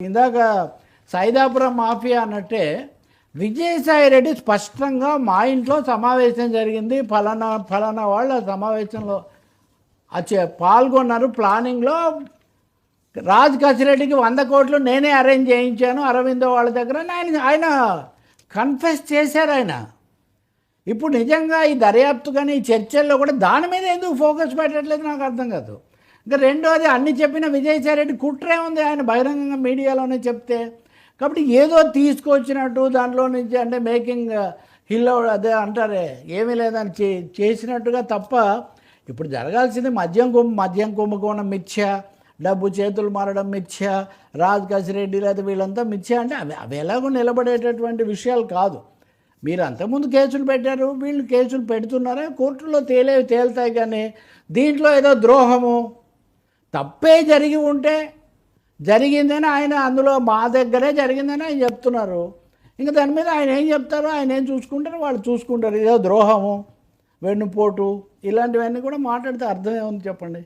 ఇందాక సైదాపురం మాఫియా అన్నట్టే విజయసాయి రెడ్డి స్పష్టంగా మా ఇంట్లో సమావేశం జరిగింది, ఫలానా ఫలానా వాళ్ళ సమావేశంలో పాల్గొన్నారు, ప్లానింగ్లో రాజ్ కసిరెడ్డికి 100 కోట్లు నేనే అరేంజ్ చేయించాను అరవిందో వాళ్ళ దగ్గర ఆయన కన్ఫెస్ చేశారు. ఆయన ఇప్పుడు నిజంగా ఈ దర్యాప్తు కానీ ఈ చర్చల్లో కూడా దాని మీద ఎందుకు ఫోకస్ పెట్టట్లేదు నాకు అర్థం కాదు. ఇంకా రెండోది, అన్ని చెప్పిన విజయసాయి రెడ్డి కుట్రే ఉంది ఆయన బహిరంగంగా మీడియాలోనే చెప్తే. కాబట్టి ఏదో తీసుకొచ్చినట్టు దాంట్లో నుంచి అంటే మేకింగ్ హిల్లో అదే అంటారే ఏమీ లేదని చేసినట్టుగా తప్ప ఇప్పుడు జరగాల్సింది మద్యం కుంభకోణం మిథ్య, డబ్బు చేతులు మారడం మిథ్య, రాజ్ కసిరెడ్డి లేదా వీళ్ళంతా మిథ్య అంటే అవి ఎలాగో నిలబడేటటువంటి విషయాలు కాదు. మీరు అంతకుముందు కేసులు పెట్టారు, వీళ్ళు కేసులు పెడుతున్నారా, కోర్టులో తేలుతాయి. కానీ దీంట్లో ఏదో ద్రోహము తప్పే జరిగి ఉంటే జరిగిందని ఆయన అందులో మా దగ్గరే జరిగిందని ఆయన చెప్తున్నారు. ఇంకా దాని మీద ఆయన ఏం చెప్తారో ఆయన ఏం చూసుకుంటారో వాళ్ళు చూసుకుంటారు. ఏదో ద్రోహము, వెన్నుపోటు ఇలాంటివన్నీ కూడా మాట్లాడితే అర్థమే ఉంది చెప్పండి.